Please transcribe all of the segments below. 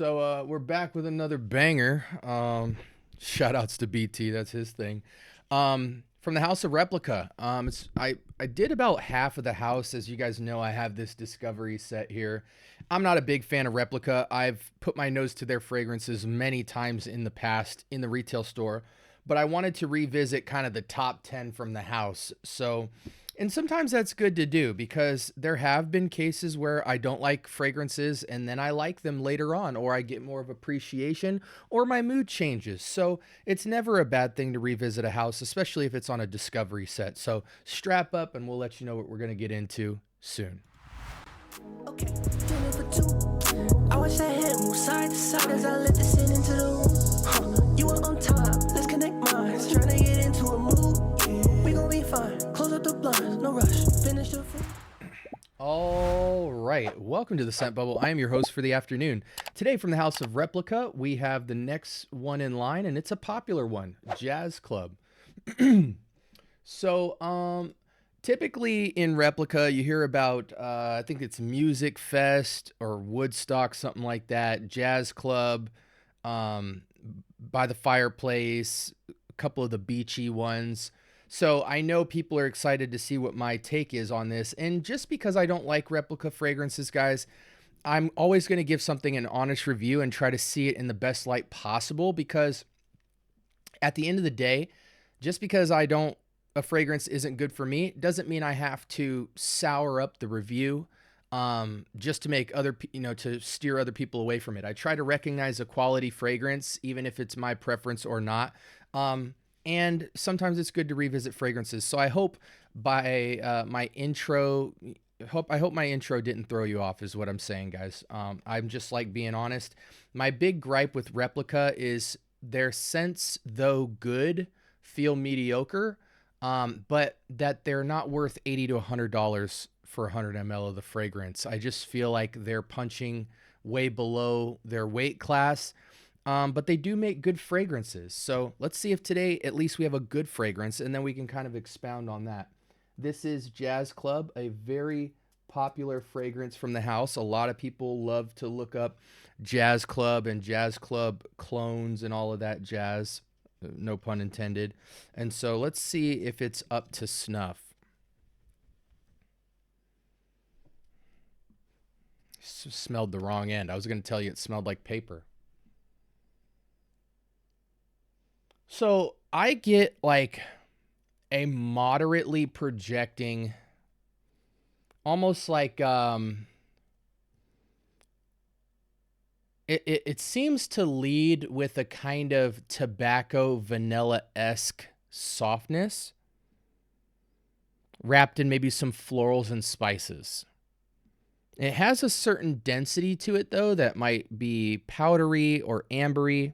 We're back with another banger. Shout outs to BT, that's his thing. From the house of Replica. I did about half of the house. As you guys know, I have this discovery set here. I'm not a big fan of Replica. I've put my nose to their fragrances many times in the past in the retail store, but I wanted to revisit kind of the top 10 from the house. And sometimes that's good to do because there have been cases where I don't like fragrances and then I like them later on, or I get more of appreciation, or my mood changes. So it's never a bad thing to revisit a house, especially if it's on a discovery set. So strap up and we'll let you know what we're going to get into soon. Okay, feeling for two. I watch that head move side to side as I let this in into the room. You are on top, let's connect minds. Trying to get into a mood. We gon' be fine. Close up the blinds, no rush. Finish the food. All right, welcome to the Scent Bubble. I am your host for the afternoon. Today from the House of Replica, we have the next one in line, and it's a popular one, Jazz Club. Typically in Replica, you hear about, I think it's Music Fest or Woodstock, something like that, Jazz Club, by the fireplace, a couple of the beachy ones. So I know people are excited to see what my take is on this. And just because I don't like Replica fragrances, guys, I'm always going to give something an honest review and try to see it in the best light possible, because at the end of the day, just because a fragrance isn't good for me doesn't mean I have to sour up the review just to make to steer other people away from it. I try to recognize a quality fragrance, even if it's my preference or not. And sometimes it's good to revisit fragrances. So I hope by my intro, I hope my intro didn't throw you off, is what I'm saying, guys. I'm just like being honest. My big gripe with Replica is their scents, though good, feel mediocre. But that they're not worth $80 to $100 for 100 ml of the fragrance. I just feel like they're punching way below their weight class. But they do make good fragrances. So let's see if today at least we have a good fragrance, and then we can kind of expound on that. This is Jazz Club, a very popular fragrance from the house. A lot of people love to look up Jazz Club and Jazz Club clones and all of that jazz. No pun intended. And so let's see if it's up to snuff. Smelled the wrong end. I was going to tell you it smelled like paper. So I get like a moderately projecting, almost like It seems to lead with a kind of tobacco vanilla-esque softness, wrapped in maybe some florals and spices. It has a certain density to it, though, that might be powdery or ambery.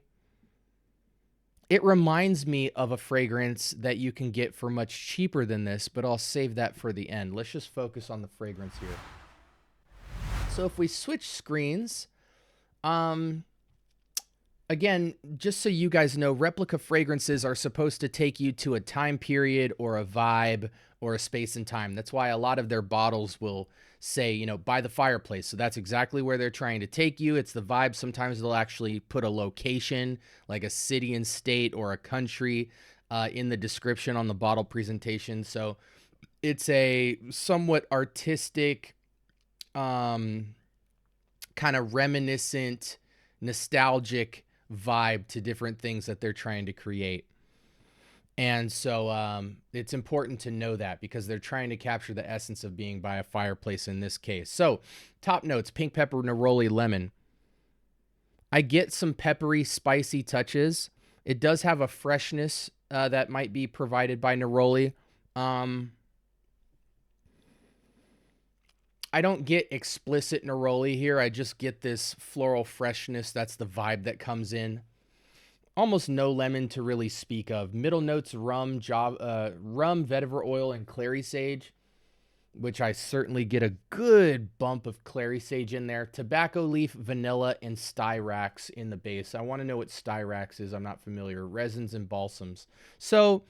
It reminds me of a fragrance that you can get for much cheaper than this, but I'll save that for the end. Let's just focus on the fragrance here. So if we switch screens... Again, just so you guys know, Replica fragrances are supposed to take you to a time period or a vibe or a space and time. That's why a lot of their bottles will say, by the fireplace. So that's exactly where they're trying to take you. It's the vibe. Sometimes they'll actually put a location, like a city and state or a country, in the description on the bottle presentation. So it's a somewhat artistic, kind of reminiscent, nostalgic vibe to different things that they're trying to create. And so it's important to know that, because they're trying to capture the essence of being by a fireplace in this case. So top notes: pink pepper, neroli, lemon. I get some peppery, spicy touches. It does have a freshness that might be provided by neroli. I don't get explicit neroli here. I just get this floral freshness. That's the vibe that comes in. Almost no lemon to really speak of. Middle notes: rum, vetiver oil, and clary sage, which I certainly get a good bump of clary sage in there. Tobacco leaf, vanilla, and styrax in the base. I want to know what styrax is. I'm not familiar. Resins and balsams. So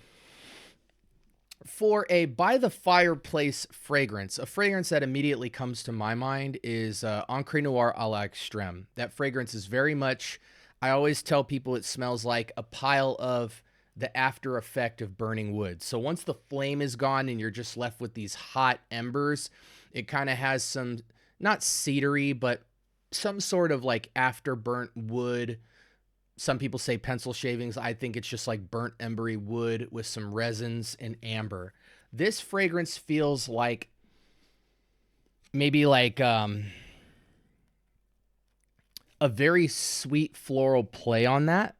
For a by the fireplace fragrance, a fragrance that immediately comes to my mind is Encre Noir à la Extrême. That fragrance is very much, I always tell people it smells like a pile of the after effect of burning wood. So once the flame is gone and you're just left with these hot embers, it kind of has some, not cedary, but some sort of like after burnt wood. Some people say pencil shavings. I think it's just like burnt embery wood with some resins and amber. This fragrance feels like maybe like a very sweet floral play on that.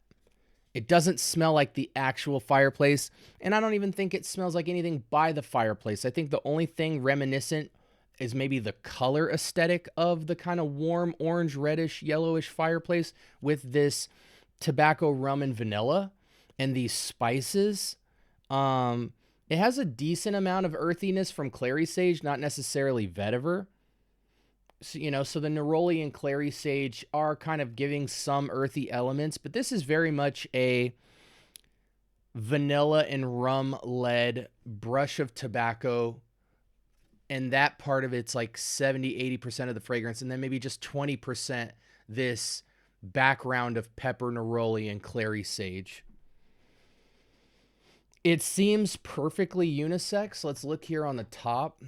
It doesn't smell like the actual fireplace, and I don't even think it smells like anything by the fireplace. I think the only thing reminiscent is maybe the color aesthetic of the kind of warm orange, reddish, yellowish fireplace with this tobacco, rum, and vanilla and these spices. It has a decent amount of earthiness from clary sage, not necessarily vetiver. So, so the neroli and clary sage are kind of giving some earthy elements, but this is very much a vanilla and rum led brush of tobacco. And that part of it's like 70-80% of the fragrance. And then maybe just 20% this background of pepper, neroli, and clary sage. It seems perfectly unisex. Let's look here on the top.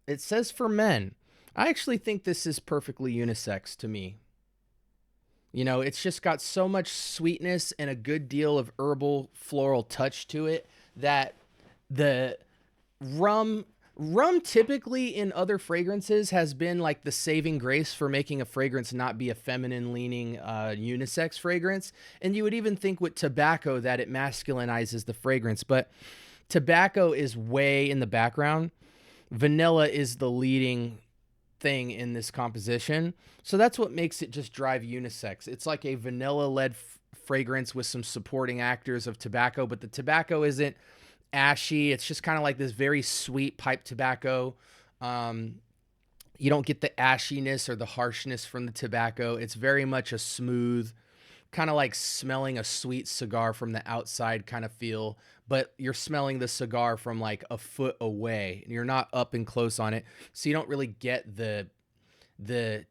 It says for men. I actually think this is perfectly unisex to me. It's just got so much sweetness and a good deal of herbal floral touch to it that the rum typically in other fragrances has been like the saving grace for making a fragrance not be a feminine leaning unisex fragrance. And you would even think with tobacco that it masculinizes the fragrance, but tobacco is way in the background. Vanilla is the leading thing in this composition. So that's what makes it just drive unisex. It's like a vanilla led fragrance with some supporting actors of tobacco, but the tobacco isn't ashy. It's just kind of like this very sweet pipe tobacco. You don't get the ashiness or the harshness from the tobacco. It's very much a smooth, kind of like smelling a sweet cigar from the outside kind of feel, but you're smelling the cigar from like a foot away. You're not up and close on it. So you don't really get the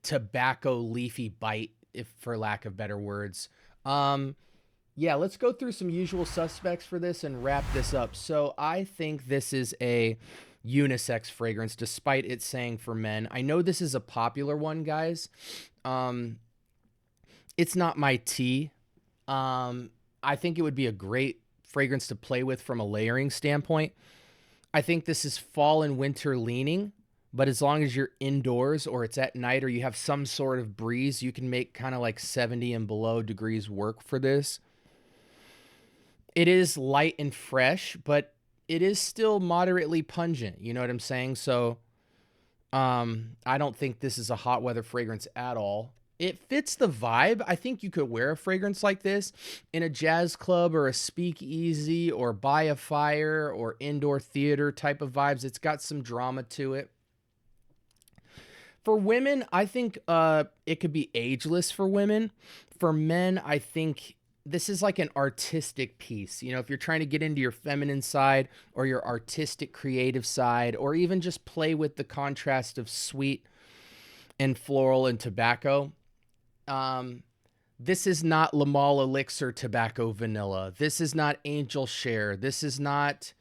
tobacco leafy bite, if for lack of better words. Yeah, let's go through some usual suspects for this and wrap this up. So I think this is a unisex fragrance, despite it saying for men. I know this is a popular one, guys. It's not my tea. I think it would be a great fragrance to play with from a layering standpoint. I think this is fall and winter leaning, but as long as you're indoors or it's at night or you have some sort of breeze, you can make kind of like 70 and below degrees work for this. It is light and fresh, but it is still moderately pungent. You know what I'm saying? So I don't think this is a hot weather fragrance at all. It fits the vibe. I think you could wear a fragrance like this in a jazz club or a speakeasy or by a fire or indoor theater type of vibes. It's got some drama to it. For women, I think it could be ageless for women. For men, I think this is like an artistic piece. If you're trying to get into your feminine side or your artistic creative side, or even just play with the contrast of sweet and floral and tobacco. This is not Lamal Elixir Tobacco Vanilla. This is not Angel Share. This is not,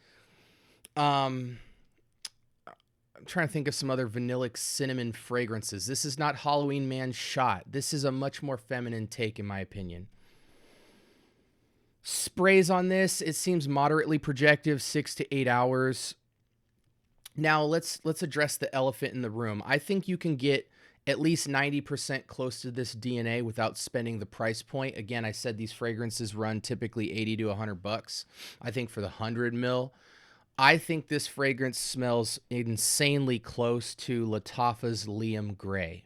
I'm trying to think of some other vanillic cinnamon fragrances. This is not Halloween Man Shot. This is a much more feminine take, in my opinion. Sprays on this, it seems moderately projective, 6 to 8 hours. Now let's address the elephant in the room. I think you can get at least 90% close to this DNA without spending the price point. Again, I said these fragrances run typically 80 to $100. I think for the 100 mil, I think this fragrance smells insanely close to Lattafa's Liam Gray.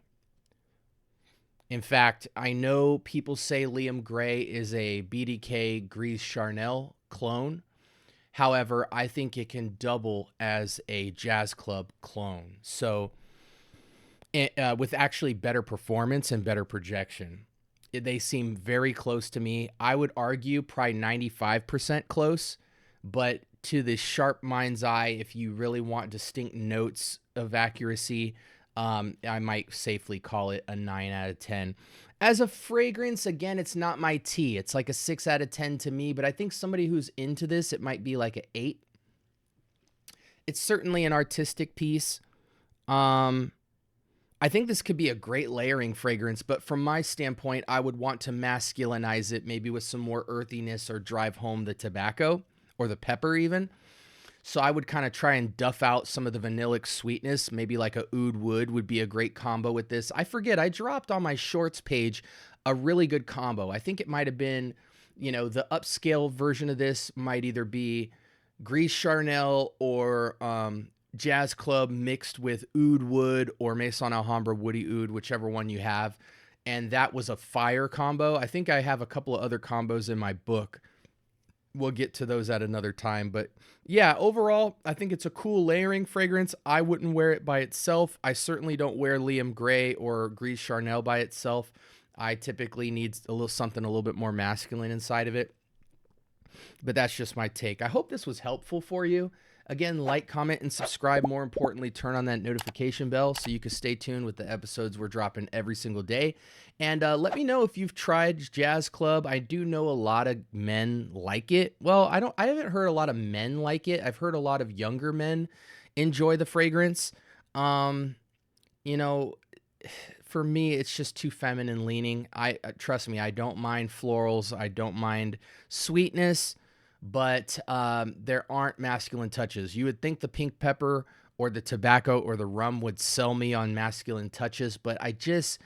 In fact, I know people say Liam Gray is a BDK Grise Charnel clone. However, I think it can double as a jazz club clone. So with actually better performance and better projection. They seem very close to me. I would argue probably 95% close, but to the sharp mind's eye, if you really want distinct notes of accuracy, I might safely call it a 9 out of 10. As a fragrance, again, it's not my tea. It's like a 6 out of 10 to me, but I think somebody who's into this, it might be like an 8. It's certainly an artistic piece. I think this could be a great layering fragrance, but from my standpoint, I would want to masculinize it, maybe with some more earthiness or drive home the tobacco or the pepper even. So I would kind of try and duff out some of the vanillic sweetness. Maybe like a oud wood would be a great combo with this. I forget, I dropped on my shorts page a really good combo. I think it might have been, the upscale version of this might either be Gris Charnel or Jazz Club mixed with oud wood or Maison Alhambra woody oud, whichever one you have. And that was a fire combo. I think I have a couple of other combos in my book. We'll get to those at another time. But yeah, overall, I think it's a cool layering fragrance. I wouldn't wear it by itself. I certainly don't wear Liam Gray or Gris Charnel by itself. I typically need something a little bit more masculine inside of it. But that's just my take. I hope this was helpful for you. Again, like, comment, and subscribe. More importantly, turn on that notification bell so you can stay tuned with the episodes we're dropping every single day. And let me know if you've tried Jazz Club. I do know a lot of men like it. Well, I haven't heard a lot of men like it. I've heard a lot of younger men enjoy the fragrance. For me, it's just too feminine leaning. Trust me, I don't mind florals. I don't mind sweetness. But there aren't masculine touches. You would think the pink pepper or the tobacco or the rum would sell me on masculine touches, but I just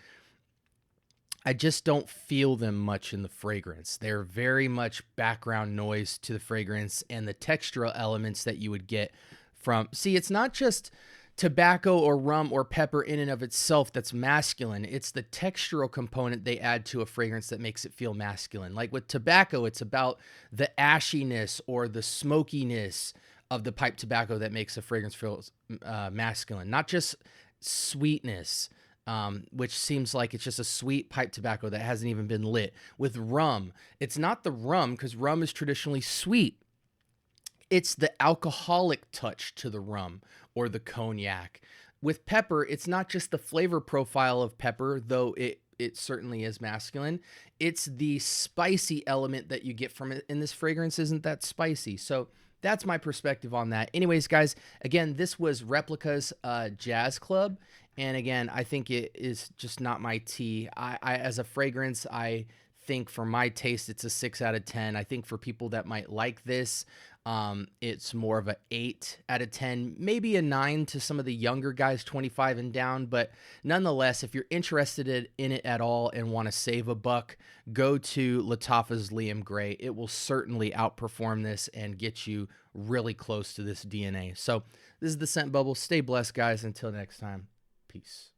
don't feel them much in the fragrance. They're very much background noise to the fragrance and the textural elements that you would get from. See, it's not just tobacco or rum or pepper in and of itself that's masculine. It's the textural component they add to a fragrance that makes it feel masculine. Like with tobacco, it's about the ashiness or the smokiness of the pipe tobacco that makes a fragrance feel masculine, not just sweetness, which seems like it's just a sweet pipe tobacco that hasn't even been lit. With rum, it's not the rum, because rum is traditionally sweet. It's the alcoholic touch to the rum or the cognac. With pepper, it's not just the flavor profile of pepper, though it certainly is masculine. It's the spicy element that you get from it, and this fragrance isn't that spicy. So that's my perspective on that. Anyways, guys, again, this was Replica's Jazz Club. And again, I think it is just not my tea. I as a fragrance, I think for my taste, it's a 6 out of 10. I think for people that might like this, it's more of a 8 out of 10, maybe a 9 to some of the younger guys, 25 and down. But nonetheless, if you're interested in it at all and want to save a buck, go to Lattafa's Liam Gray. It will certainly outperform this and get you really close to this DNA. So this is the Scent Bubble. Stay blessed, guys. Until next time, peace.